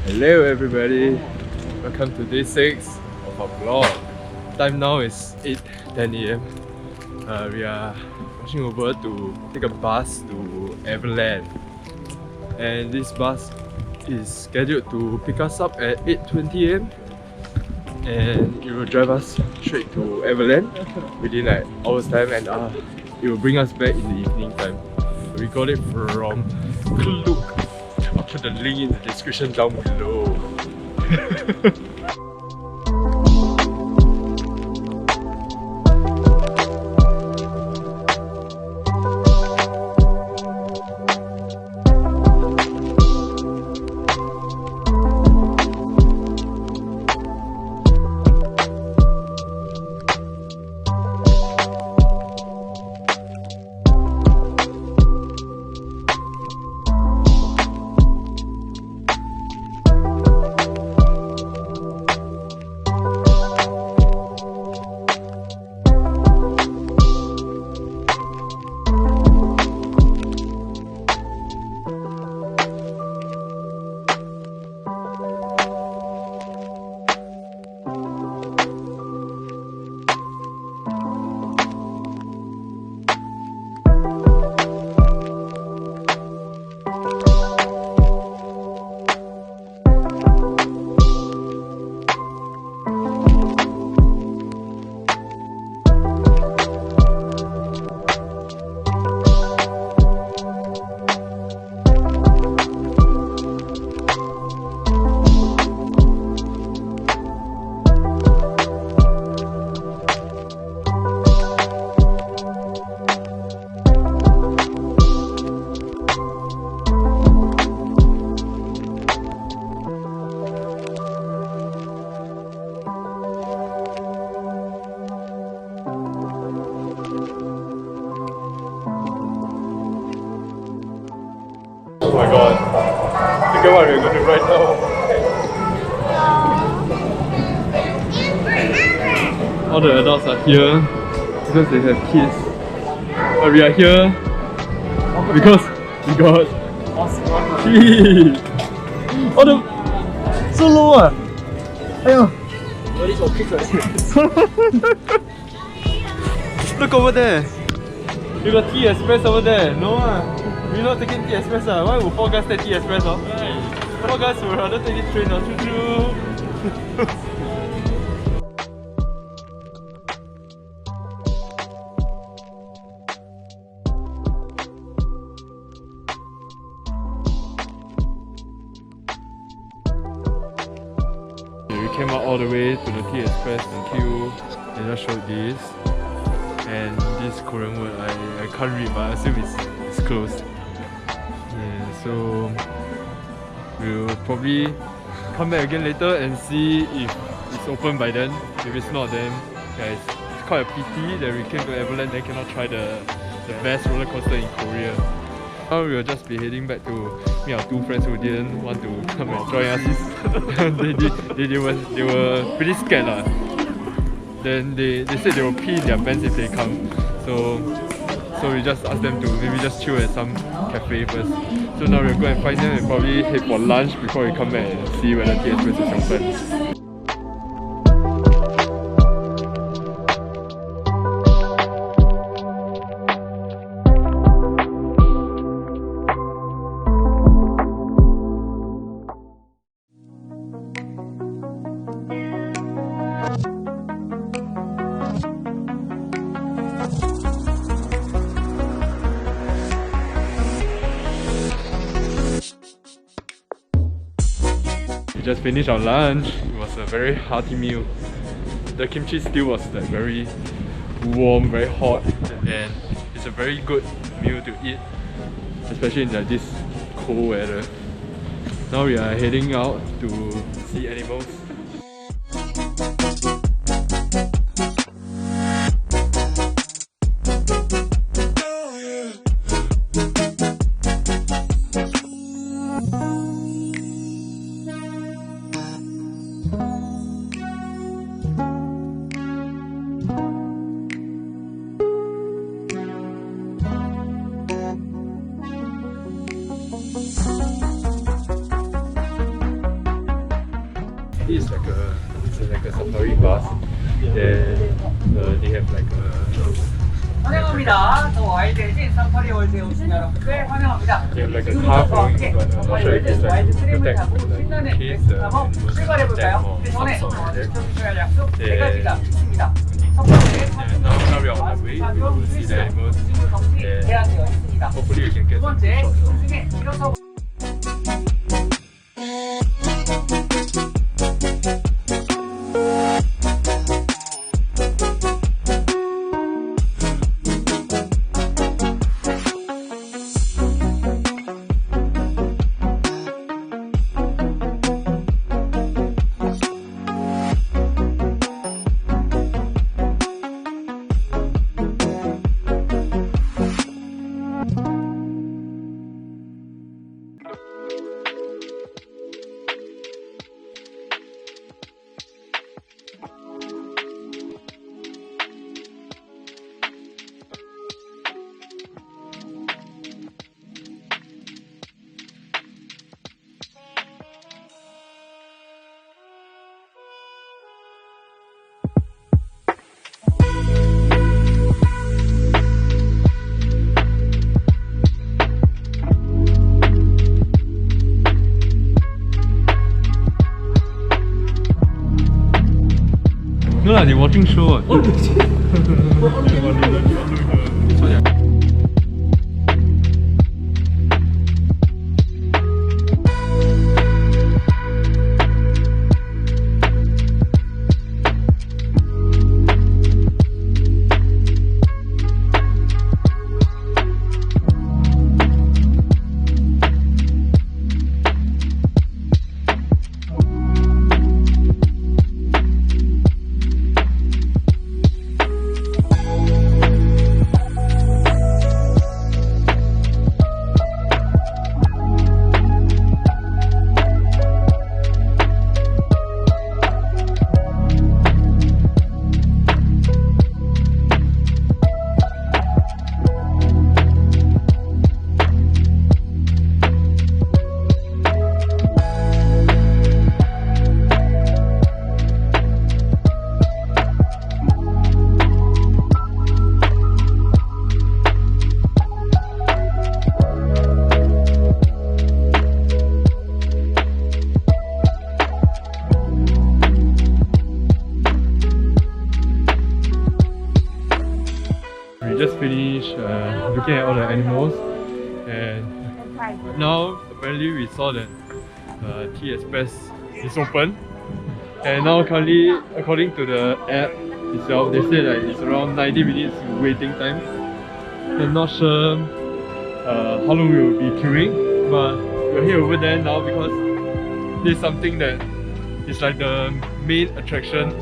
Hello everybody, welcome to day 6 of our vlog. Time now is 8:10 AM. We are rushing over to take a bus to Everland, and this bus is scheduled to pick us up at 8:20 AM and it will drive us straight to Everland within like hours time, and it will bring us back in the evening time. We got it from QUEUED. I'll put the link in the description down below. Oh my god, look at what we're going to do right now. All the adults are here because they have kids, but we are here because we got tea. Oh, so low ah! Ayo. Look over there. You got tea express over there. No ah. We're not taking tea express. Why would 4 guys take tea express? Right. 4 guys would rather take this train. Choo choo. We came out all the way to the tea express and queue. They just showed this. And this Korean word I can't read, but I assume it's closed. Yeah, so we'll probably come back again later and see if it's open by then. If it's not, then yeah, it's quite a pity that we came to Everland and cannot try the best roller coaster in Korea. Now we'll just be heading back to meet our 2 friends who didn't want to come and join us. they were pretty scared lah. Then they said they will pee in their pants if they come. So we just asked them to maybe just chill at some cafe first. So now we'll go and find them and probably head for lunch before we come back and see whether tea express is open. We just finished our lunch. It was a very hearty meal. The kimchi still was like very warm, very hot, and it's a very good meal to eat, especially in like this cold weather. Now we are heading out to see animals. This is like a safari bus. Then they have like a 환영합니다. 저 와일드 대신 사파리 월드에 오신 여러분들 환영합니다. they have like a car for it, but I'm not sure if it's like 와일드 트림을 protect 타고 like 신나는 in case 한번 출발해볼까요? 그 전에 something like that. 지켜주셔야 할 약속 네 네. 가지가 있습니다. 첫 번째, Now we are on the way. We will see the animals. 정지 제한되어 있습니다. Hopefully we can 두 get some 번째, shots. 중에 일어서 No lah, they watching show. We just finished looking at all the animals, and now apparently we saw that Tea Express is open. And now currently, according to the app itself, they say that it's around 90 minutes waiting time. I'm not sure how long we will be queuing, but we're here over there now because this is something that is like the main attraction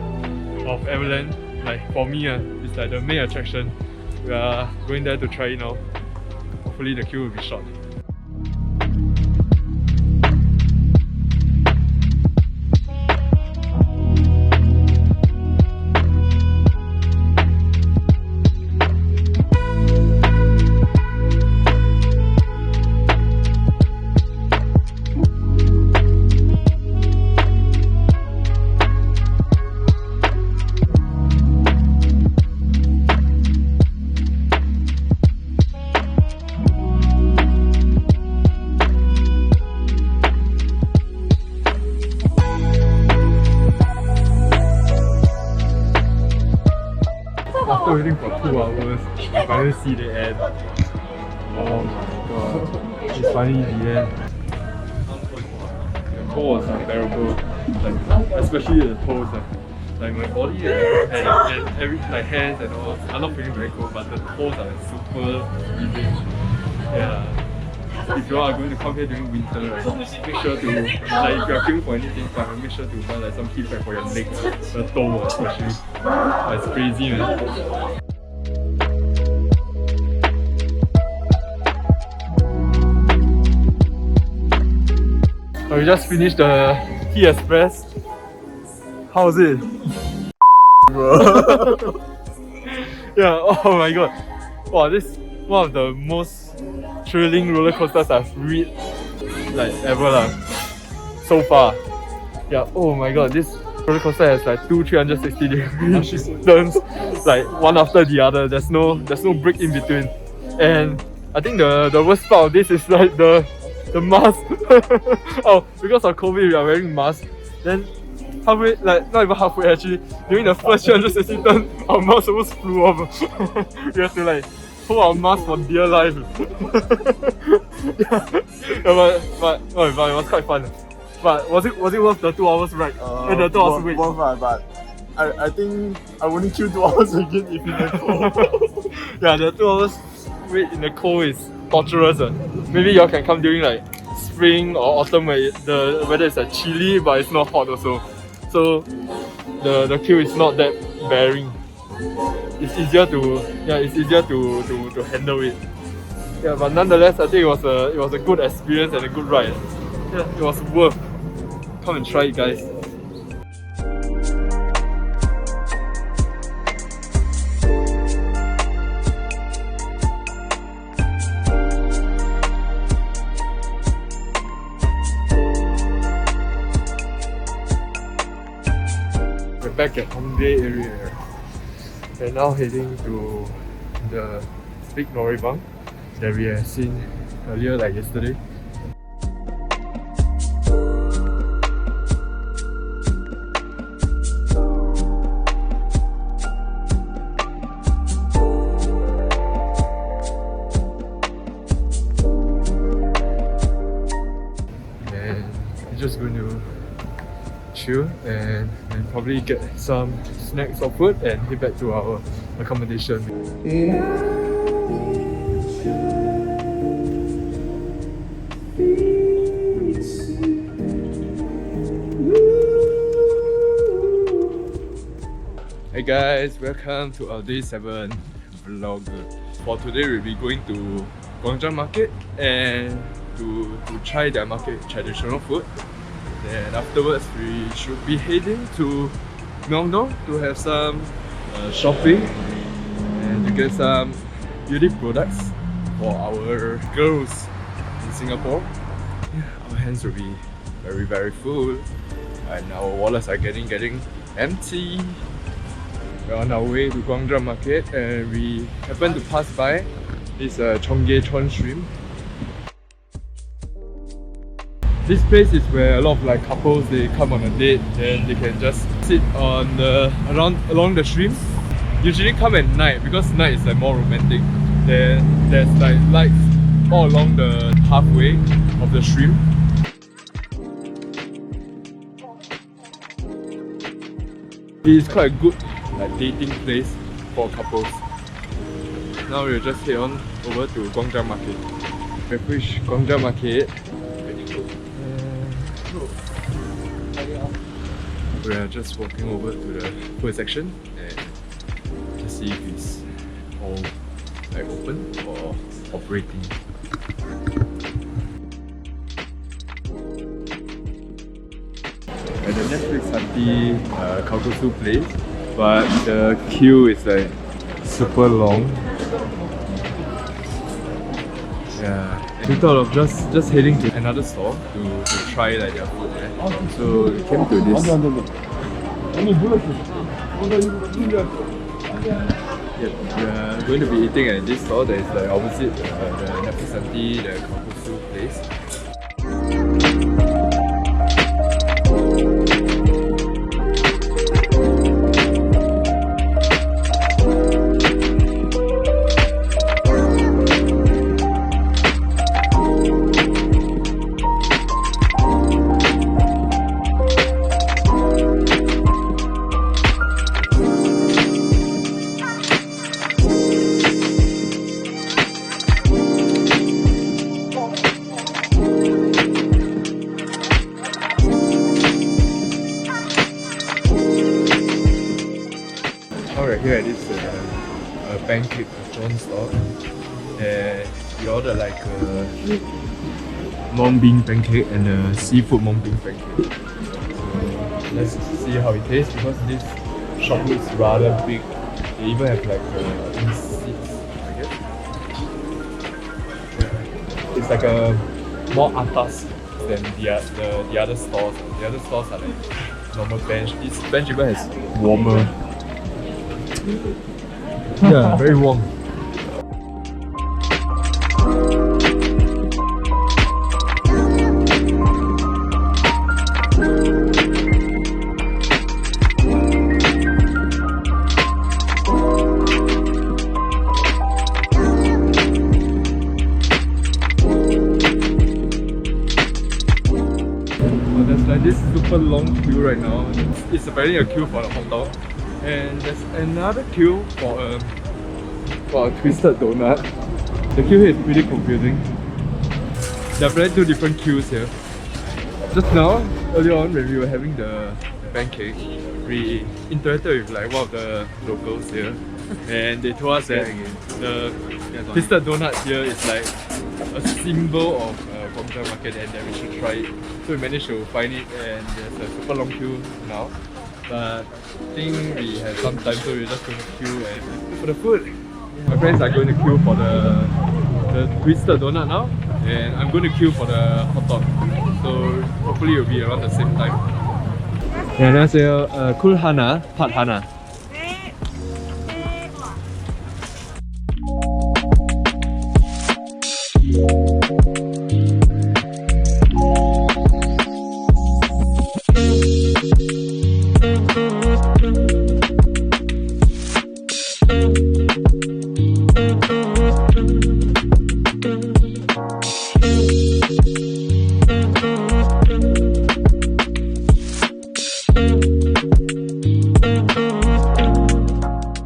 of Everland. Like for me, it's like the main attraction. We are going there to try it now. Hopefully the queue will be short. After waiting for 2 hours, I finally see the end. Oh my god, it's finally the end. The cold was unbearable, like, especially the toes. Like my body and every like hands and all, I'm not feeling very cold, but the toes are like super freezing. Yeah. If you are going to come here during winter, right, make sure to, like if you are queuing for anything, make sure to buy like some heat pack for your legs, the toe especially. It's crazy, man. So we just finished the Tea Express. How's it? Bro. Yeah, oh my god. Wow, this is one of the most thrilling roller coasters I've read like ever lah. So far. Yeah, Yeah, oh my god, this roller coaster has like 360 degrees turns, like one after the other. There's no break in between. And I think the worst part of this is like the mask. Oh, because of COVID, we are wearing masks. Then halfway, like not even halfway actually, during the first 360 turn, our mask almost flew off. We have to like hold our mask for dear life. Yeah, but it was quite fun. But was it worth the 2 hours ride? And the 2 hours wait? Worth, but I think I wouldn't queue 2 hours again if in the cold. Yeah, the 2 hours wait in the cold is torturous. Maybe y'all can come during like spring or autumn where the weather is like chilly but it's not hot also. So the queue is not that bearing. It's easier to handle it. Yeah, but nonetheless, I think it was a good experience and a good ride. Yeah, it was worth. Come and try it, guys. We're back at Hongdae area. We're now heading to the big Noribang that we have seen earlier, like yesterday. Just going to chill and probably get some snacks or food and head back to our accommodation. Hey guys, welcome to our day 7 vlog. For today we'll be going to Gwangjang Market and to try their market traditional food. Then afterwards we should be heading to Myeongdong to have some shopping and to get some beauty products for our girls in Singapore. Our hands will be very full and our wallets are getting empty. We're on our way to Gwangjang Market and we happen to pass by this Cheonggyecheon shrimp. This place is where a lot of like couples they come on a date and they can just sit on along the shrimps. Usually come at night because night is like more romantic. Then there's like lights all along the halfway of the shrimp. It is quite a good like dating place for couples. Now we'll just head on over to Gwangjang Market. We've reached Gwangjang Market. We are just walking over to the food section and to see if it's all like open or operating. At the Netflix Hati kalguksu place, but the queue is like super long. Yeah. We thought of just heading to another store to try like their food there. So we came to this. Yeah, we are going to be eating at this store that is like opposite the Napisanti, the kalguksu place. Alright, here at this pancake restaurant store, and we ordered like a mung bean pancake and a seafood mung bean pancake. So let's see how it tastes because this shop looks rather big. They even have like seats, I guess. Yeah. It's like a more atas than the other stores. The other stores are like normal bench. This bench even has warmer. Yeah, very warm. There's like this super long queue right now. It's apparently a queue for the hot dog, and there's another queue for a twisted donut. The queue here is pretty confusing. There are apparently two different queues here. Just now, earlier on when we were having the pancake, we interacted with like one of the locals here, and they told us that the twisted donut here is like a symbol of Gwangjang Market and that we should try it. So we managed to find it, and there's a super long queue now. But I think we have some time, so we're just going to queue and for the food. My friends are going to queue for the twisted donut now, and I'm going to queue for the hot dog. So hopefully it'll be around the same time. 네, 안녕하세요. 쿨 하나, 팥 하나.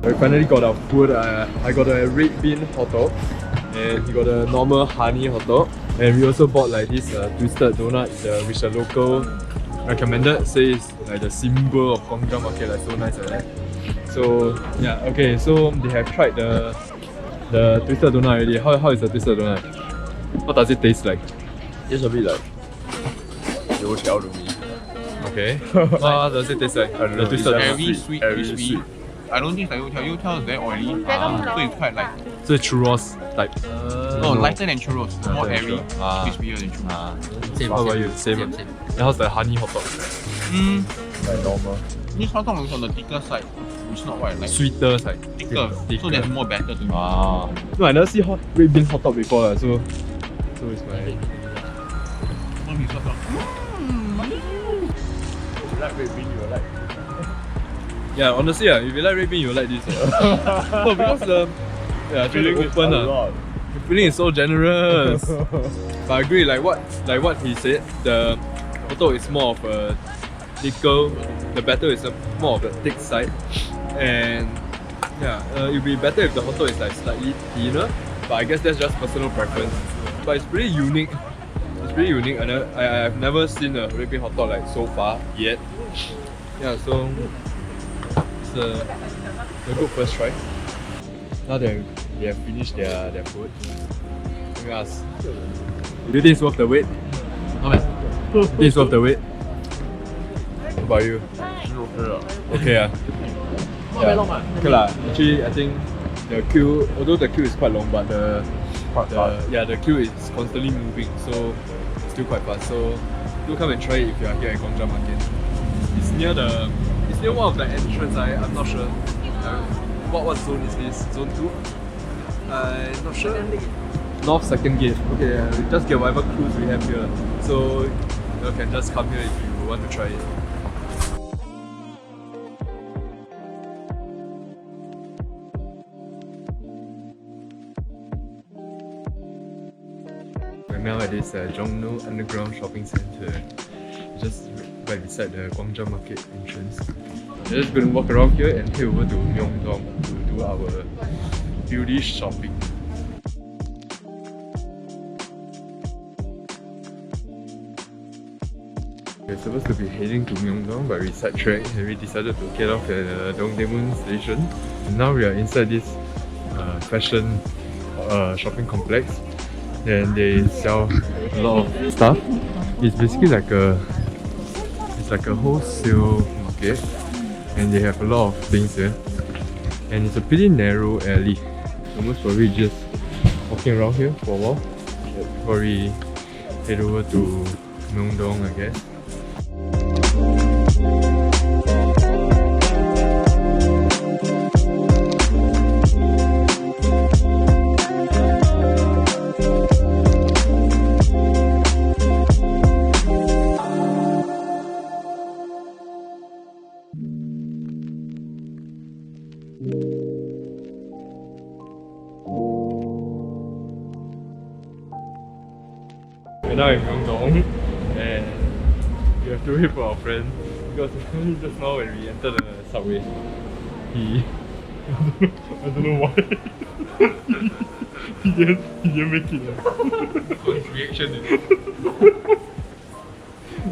We finally got our food. I got a red bean hot dog, and he got a normal honey hot dog. And we also bought like this twisted donut, which the local recommended. Says like the symbol of Gwangjang Market, like so nice like that. So yeah, okay. So they have tried the twisted donut already. How is the twisted donut? What does it taste like? It's a bit like 油条 to me. Okay. What does it taste like? The twisted donut. Very sweet, crispy. I don't think it's like youtiao. Youtiao is very oily, so it's quite like So it's churros type. no, lighter than churros, more than airy, churros. crispier than churros. Same, How about same, you? Same. same. And how's the honey hot dog? Like normal. This hot dog is on the thicker side, which is not what I like. Sweeter side. Thicker, so there's more batter to me. Ah. No, I never see red bean hot dog before, so it's my. One piece hot dog. You like red bean, you will like. Yeah, honestly, if you like red bean, you'll like this. No, because the filling open. The filling is so generous. But I agree, like what he said, the hot dog is more of a thicker, the batter is more of the thick side. And yeah, it'd be better if the hot dog is like slightly thinner. But I guess that's just personal preference. But it's pretty unique. It's pretty unique. I've never seen a red bean hot dog like so far yet. Yeah, so it's a good first try. Now that they have finished their food, let me ask, do you think it's worth the wait? Not bad. Do you think it's worth the wait? What about you? Okay, yeah. Okay lah. Actually, I think the queue, although the queue is quite long, but the queue is constantly moving, so it's still quite fast. So do come and try it if you are here at Gwangjang Market. It's near one of the entrance. I'm not sure. What zone is this? Zone 2? I'm not sure. North second gate. Okay, we just get whatever clues we have here. So you can just come here if you want to try it. We're now at this Jongno Underground Shopping Center, just right beside the Gwangjang Market entrance. We're just going to walk around here and head over to Myeongdong to do our beauty shopping. We're supposed to be heading to Myeongdong, but we sidetracked and we decided to get off at Namdaemun station. And now we are inside this fashion shopping complex, and they sell a lot of stuff. It's basically like a wholesale market, and they have a lot of things here. And it's a pretty narrow alley. So most probably just walking around here for a while before we head over to Myeongdong, I guess. We're now in Myeongdong and we have to wait for our friend because just now when we entered the subway, he I don't know why he didn't make it. His reaction is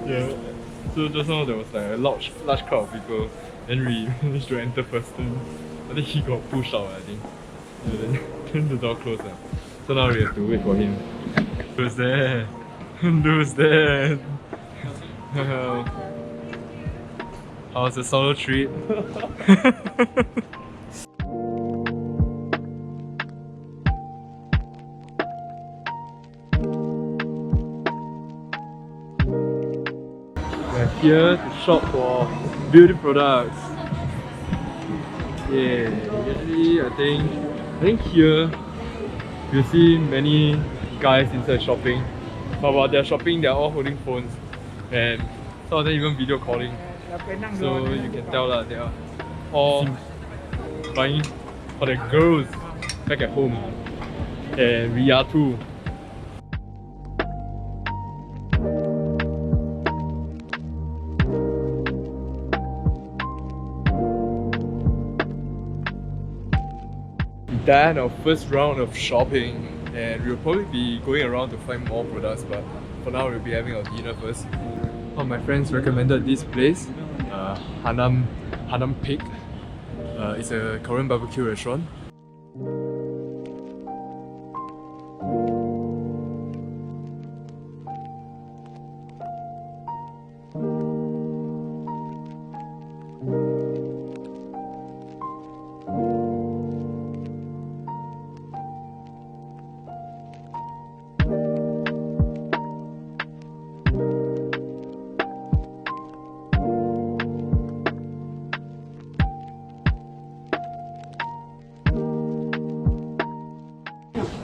yeah. So just now there was like a large crowd of people, then we managed to enter first. Then I think he got pushed out. I think. Yeah, then the door closed. So now we have to wait for him. Who's there? Who's there? How's the solo trip? We're here to shop for beauty products. Yeah, usually I think here you'll see many guys inside shopping. But while they're shopping, they're all holding phones and some of them even video calling. So you can tell that they are all buying for the girls back at home. And we are too. We done our first round of shopping. And we'll probably be going around to find more products, but for now we'll be having our dinner first. One of my friends recommended this place, Hanam Pig. It's a Korean barbecue restaurant.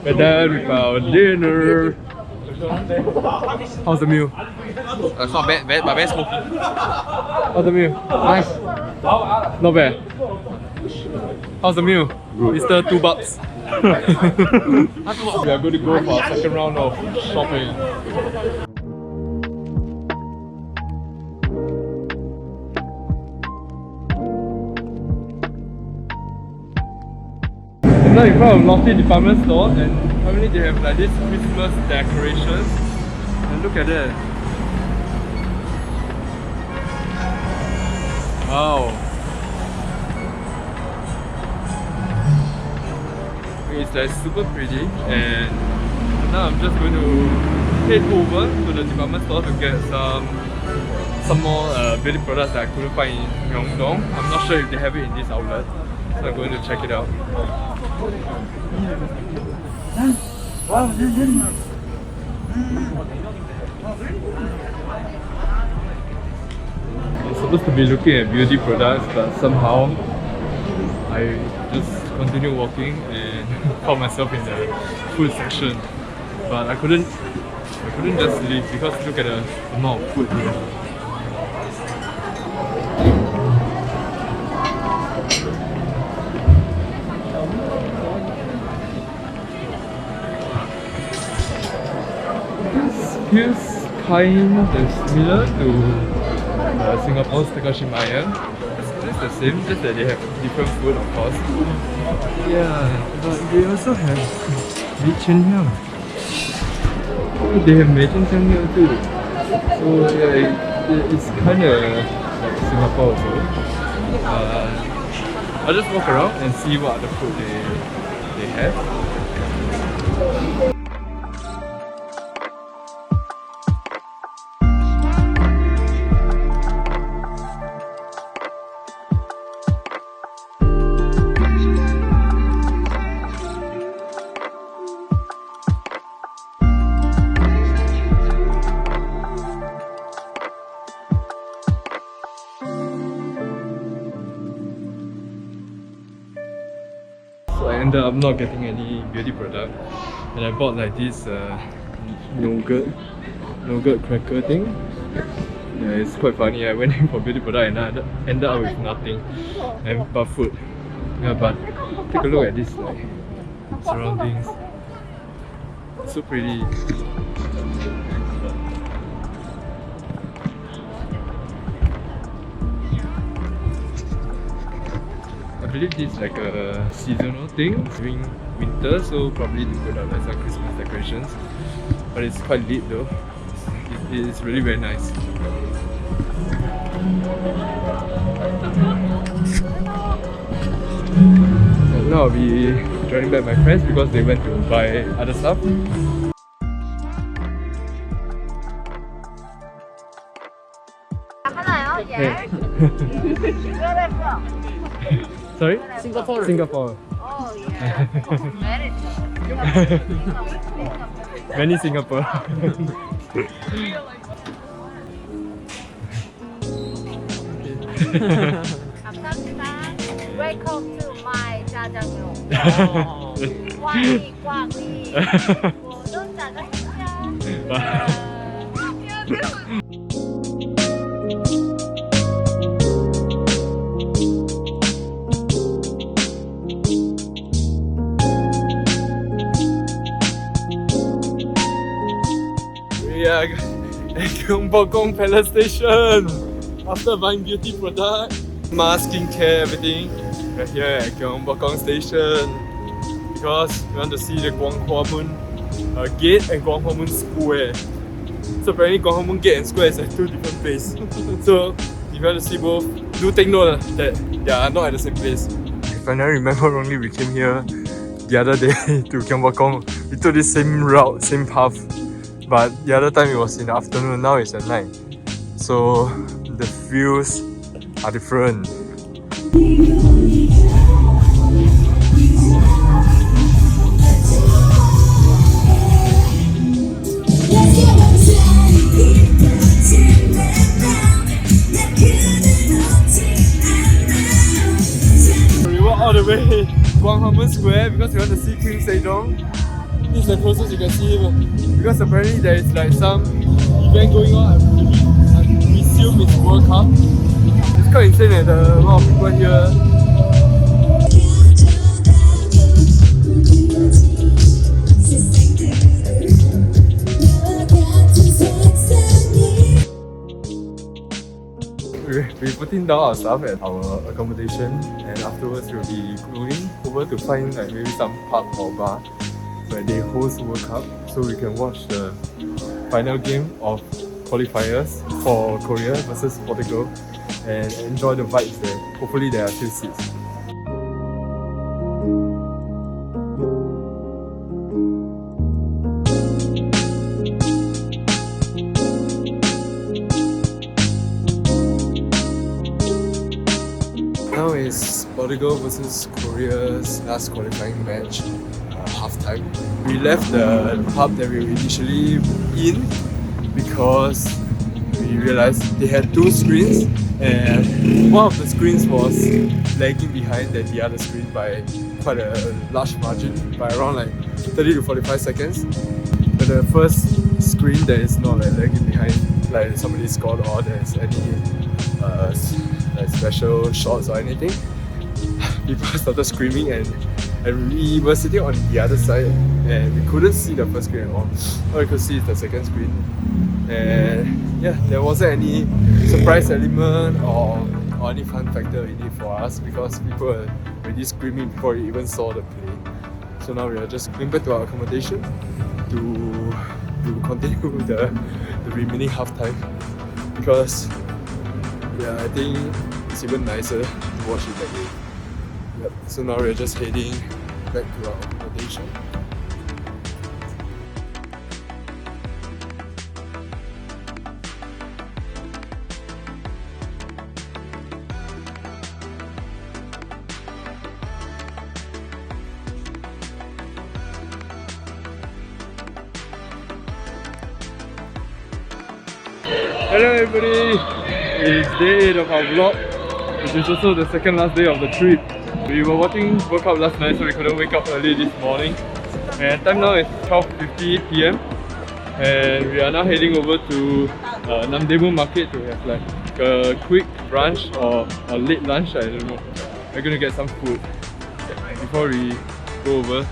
We're done with our dinner. How's the meal? It's not bad, but very smoky. How's the meal? Nice. Not bad. How's the meal? Mr. 2 bucks. We are going to go for our second round of shopping. Now in front of Lofty department store, and apparently they have like this Christmas decorations. And look at that. Wow. It's like super pretty, and now I'm just going to head over to the department store to get some more beauty products that I couldn't find in Myeongdong. I'm not sure if they have it in this outlet, so I'm going to check it out. I'm supposed to be looking at beauty products, but somehow I just continued walking and found myself in the food section. But I couldn't just leave because look at the amount of food here. Feels kind of similar to Singapore's Takashimaya. It's the same, just that they have different food, of course. Yeah, but they also have Myeongdong. They have Myeongdong here too. So yeah, it's kind of like Singapore also. I'll just walk around and see what other food they have. So I ended up not getting any beauty product, and I bought like this nougat cracker thing. Yeah, it's quite funny. I went in for beauty product and I ended up with nothing, and but food. Yeah, but take a look at this like surroundings. It's so pretty. I believe this is like a seasonal thing during winter, so probably to put up like some Christmas decorations. But it's quite lit though. It's really very nice. And now I'll be joining back my friends because they went to buy other stuff. Yeah. Sorry? Singapore. Singapore. Oh yeah. Very Many Singapore. Welcome to my jajangmyeon. Gwanghwamun. 모든 자장면. We are at Gyeongbokgung Palace Station after buying beauty product, mask, skincare, everything. We're here at Gyeongbokgung Station because we want to see the Gwanghwamun Gate and Gwanghwamun Square. So apparently Gwanghwamun Gate and Square is at two different places. So if you want to see both, do take note that they are not at the same place. If I never remember wrongly, we came here the other day to Gyeongbokgung. We took this same route, same path. But the other time it was in the afternoon, now it's at night. So the views are different. We walk all the way Gwanghwamun Square because we want to see King Sejong. This is the closest you can see him because apparently there is like some event going on. I presume it's World Cup. It's quite insane that there are a lot of people here. We're putting down our stuff at our accommodation, and afterwards we'll be going over to find like maybe some pub or bar where they host World Cup, so we can watch the final game of qualifiers for Korea versus Portugal and enjoy the vibes there. Hopefully there are still seats. Now is Portugal versus Korea's last qualifying match. Halftime. We left the pub that we were initially in because we realized they had two screens and one of the screens was lagging behind than the other screen by quite a large margin, by around like 30 to 45 seconds. But the first screen that is not like lagging behind, like somebody scored or there's any like special shots or anything, people started screaming and we were sitting on the other side and we couldn't see the first screen at all. All we could see is the second screen. And yeah, there wasn't any surprise element or any fun factor in it for us because people were already screaming before we even saw the play. So now we are just going back to our accommodation to continue the remaining halftime because yeah, I think it's even nicer to watch it that way. Yep. So now we're just heading back to our accommodation. Hello everybody! It's day 8 of our vlog, which is also the second last day of the trip. We were watching World Cup last night, so we couldn't wake up early this morning. And time now is 12:50 PM. And we are now heading over to Namdaemun Market to have like a quick brunch or late lunch, I don't know. We're gonna get some food before we go over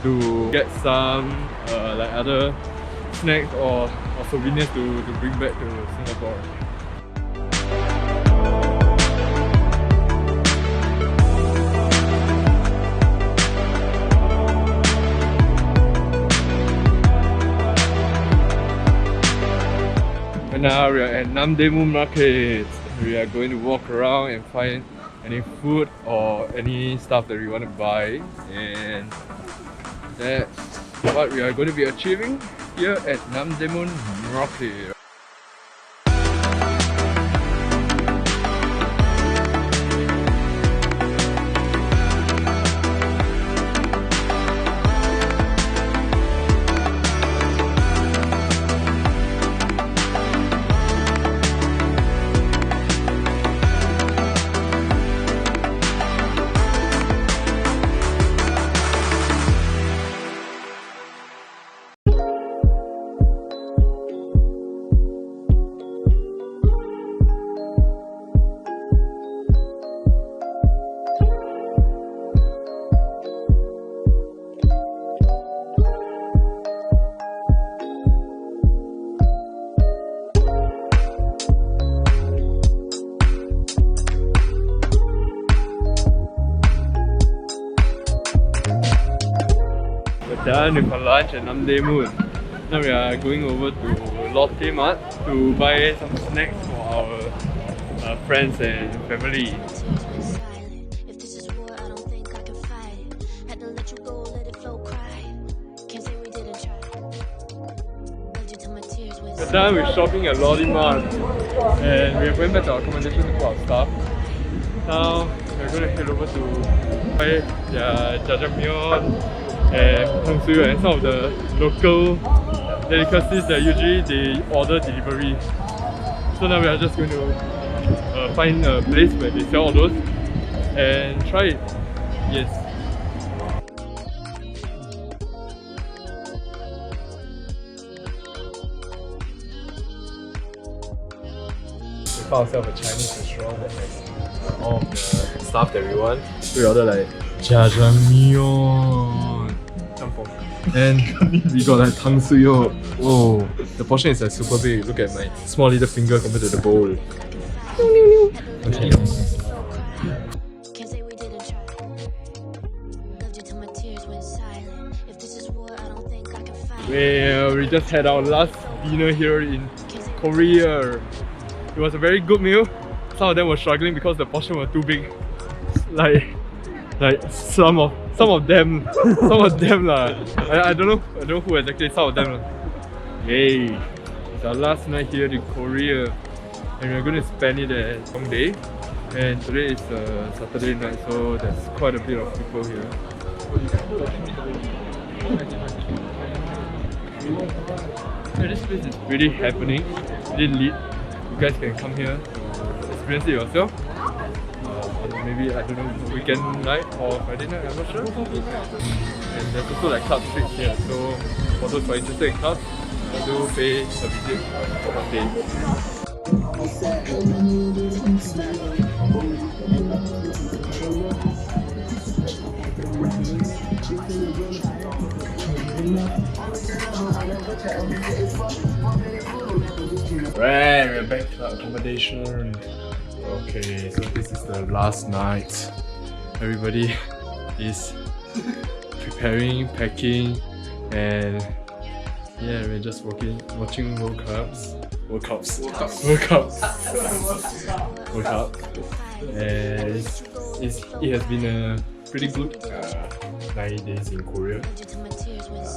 to get some like other snacks or souvenirs to bring back to Singapore. And now we are at Namdaemun Market. We are going to walk around and find any food or any stuff that we want to buy, and that's what we are going to be achieving here at Namdaemun Market. Done with our lunch at Namdaemun. Now we are going over to Lotte Mart to buy some snacks for our friends and family. We're done with shopping at Lotte Mart and we are going back to our accommodation to put our stuff. Now we're going to head over to buy their jjajangmyeon and tonsuyo and some of the local delicacies that usually they order delivery. So now we are just going to find a place where they sell all those and try it. Yes. We found ourselves a Chinese restaurant that has all of the stuff that we want. So we order like jjajangmyeon. And we got like tonsuyo. Whoa, the portion is like super big. Look at my small little finger compared to the bowl. Okay. Well, we just had our last dinner here in Korea. It was a very good meal. Some of them were struggling because the portion was too big. Like some of them lah. I don't know who exactly. Some of them lah. Yay! It's our last night here in Korea, and we're going to spend it at Myeongdong. And today is Saturday night, so there's quite a bit of people here. So this place is really happening, really lit. You guys can come here to experience it yourself. Maybe, I don't know, weekend night or Friday night, I'm not sure. And there's also like club streets here, so for those who are interested in clubs, do pay a visit for one day. Right, we're back to our accommodation. Okay, so this is the last night. Everybody is preparing, packing, and yeah, we're just watching World Cups. And it has been a pretty good 9 days in Korea.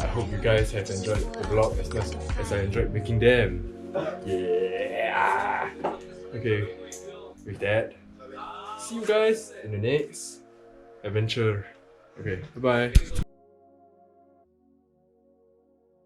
I hope you guys have enjoyed the vlog as much as I enjoyed making them. Yeah! Okay, with that, see you guys in the next adventure. Okay, bye bye.